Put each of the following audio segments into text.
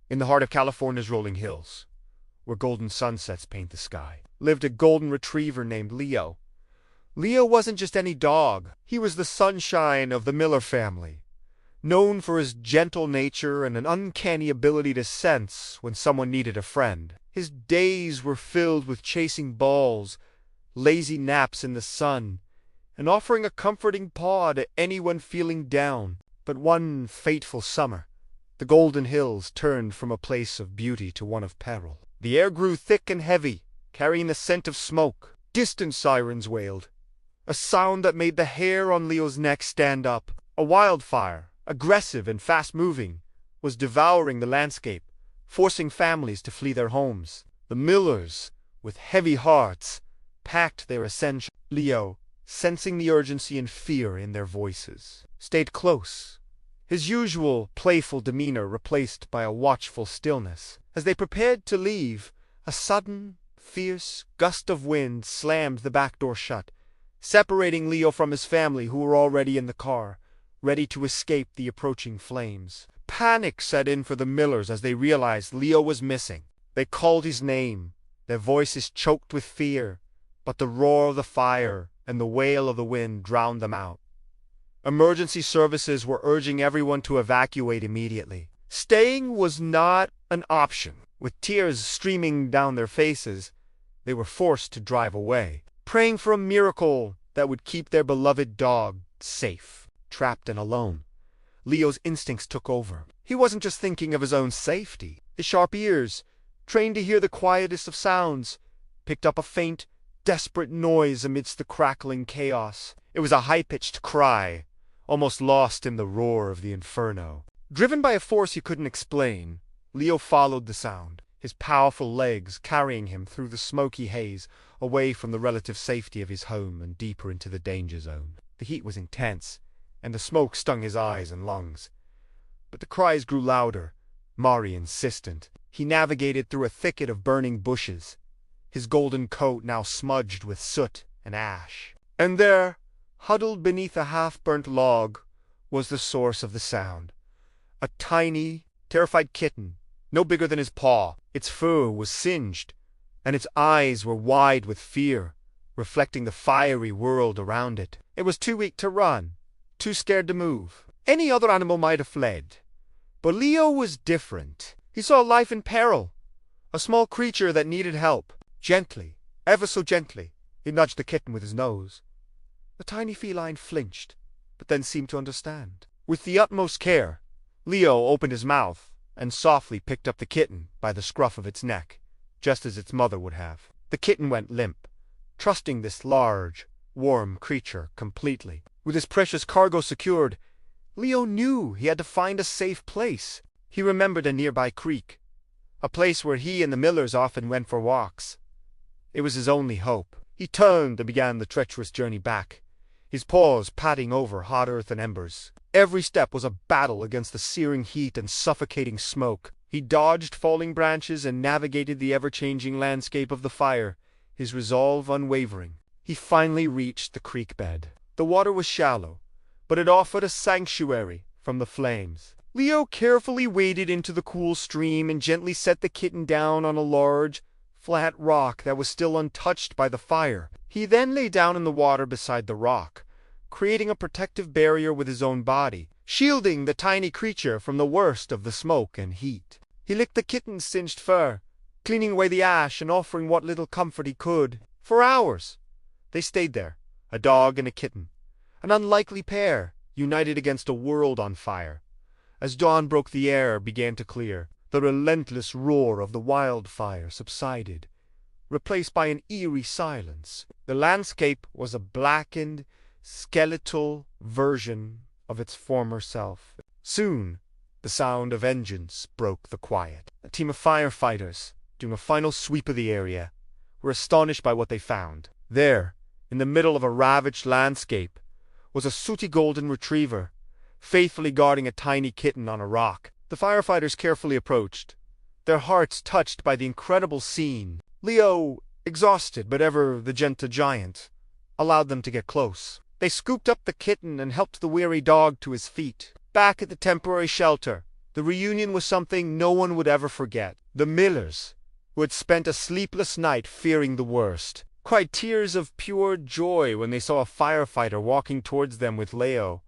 In the heart of California's rolling hills, where golden sunsets paint the sky, lived a golden retriever named Leo. Leo wasn't just any dog. He was the sunshine of the Miller family, known for his gentle nature and an uncanny ability to sense when someone needed a friend. His days were filled with chasing balls, lazy naps in the sun, and offering a comforting paw to anyone feeling down. But one fateful summer, the Golden Hills turned from a place of beauty to one of peril. The air grew thick and heavy, carrying the scent of smoke. Distant sirens wailed, a sound that made the hair on Leo's neck stand up. A wildfire, aggressive and fast-moving, was devouring the landscape, forcing families to flee their homes. The Millers, with heavy hearts, packed their essentials. Leo, sensing the urgency and fear in their voices, stayed close, his usual playful demeanor replaced by a watchful stillness. As they prepared to leave, a sudden, fierce gust of wind slammed the back door shut, separating Leo from his family who were already in the car, ready to escape the approaching flames. Panic set in for the Millers as they realized Leo was missing. They called his name, their voices choked with fear, but the roar of the fire and the wail of the wind drowned them out. Emergency services were urging everyone to evacuate immediately. Staying was not an option. With tears streaming down their faces, they were forced to drive away, praying for a miracle that would keep their beloved dog safe. Trapped and alone, Leo's instincts took over. He wasn't just thinking of his own safety. His sharp ears, trained to hear the quietest of sounds, picked up a faint, desperate noise amidst the crackling chaos. It was a high-pitched cry, almost lost in the roar of the inferno. Driven by a force he couldn't explain, Leo followed the sound, his powerful legs carrying him through the smoky haze, away from the relative safety of his home and deeper into the danger zone. The heat was intense, and the smoke stung his eyes and lungs. But the cries grew louder, more insistent. He navigated through a thicket of burning bushes, his golden coat now smudged with soot and ash. And there, huddled beneath a half-burnt log, was the source of the sound. A tiny, terrified kitten, no bigger than his paw. Its fur was singed, and its eyes were wide with fear, reflecting the fiery world around it. It was too weak to run, too scared to move. Any other animal might have fled, but Leo was different. He saw life in peril, a small creature that needed help. Gently, ever so gently, he nudged the kitten with his nose. The tiny feline flinched, but then seemed to understand. With the utmost care, Leo opened his mouth and softly picked up the kitten by the scruff of its neck, just as its mother would have. The kitten went limp, trusting this large, warm creature completely. With his precious cargo secured, Leo knew he had to find a safe place. He remembered a nearby creek, a place where he and the Millers often went for walks. It was his only hope. He turned and began the treacherous journey back, his paws patting over hot earth and embers. Every step was a battle against the searing heat and suffocating smoke. He dodged falling branches and navigated the ever-changing landscape of the fire, his resolve unwavering. He finally reached the creek bed. The water was shallow, but it offered a sanctuary from the flames. Leo carefully waded into the cool stream and gently set the kitten down on a large, flat rock that was still untouched by the fire. He then lay down in the water beside the rock, creating a protective barrier with his own body, shielding the tiny creature from the worst of the smoke and heat. He licked the kitten's singed fur, cleaning away the ash and offering what little comfort he could. For hours, they stayed there, a dog and a kitten, an unlikely pair, united against a world on fire. As dawn broke, the air began to clear. The relentless roar of the wildfire subsided, replaced by an eerie silence. The landscape was a blackened, skeletal version of its former self. Soon, the sound of engines broke the quiet. A team of firefighters, doing a final sweep of the area, were astonished by what they found. There, in the middle of a ravaged landscape, was a sooty golden retriever, faithfully guarding a tiny kitten on a rock. The firefighters carefully approached, their hearts touched by the incredible scene. Leo, exhausted but ever the gentle giant, allowed them to get close. They scooped up the kitten and helped the weary dog to his feet. Back at the temporary shelter, The reunion was something no one would ever forget. The Millers, who had spent a sleepless night fearing the worst, cried tears of pure joy when they saw a firefighter walking towards them with Leo,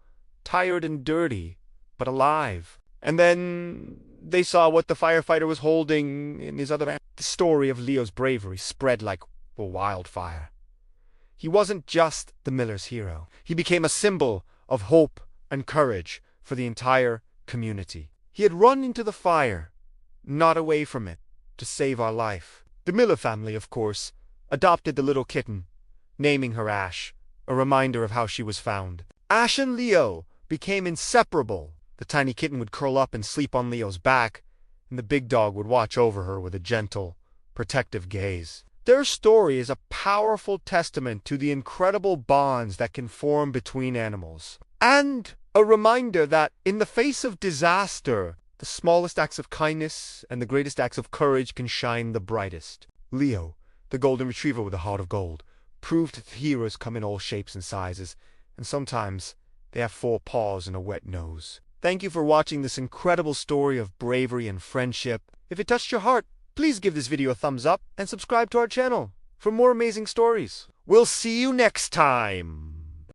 tired and dirty, but alive. And then they saw what the firefighter was holding in his other hand. The story of Leo's bravery spread like a wildfire. He wasn't just the Millers' hero. He became a symbol of hope and courage for the entire community. He had run into the fire, not away from it, to save our life. The Miller family, of course, adopted the little kitten, naming her Ash, a reminder of how she was found. Ash and Leo became inseparable. The tiny kitten would curl up and sleep on Leo's back, and the big dog would watch over her with a gentle, protective gaze. Their story is a powerful testament to the incredible bonds that can form between animals, and a reminder that in the face of disaster, the smallest acts of kindness and the greatest acts of courage can shine the brightest. Leo, the golden retriever with a heart of gold, proved that heroes come in all shapes and sizes, and sometimes they have 4 paws and a wet nose. Thank you for watching this incredible story of bravery and friendship. If it touched your heart, please give this video a thumbs up and subscribe to our channel for more amazing stories. We'll see you next time!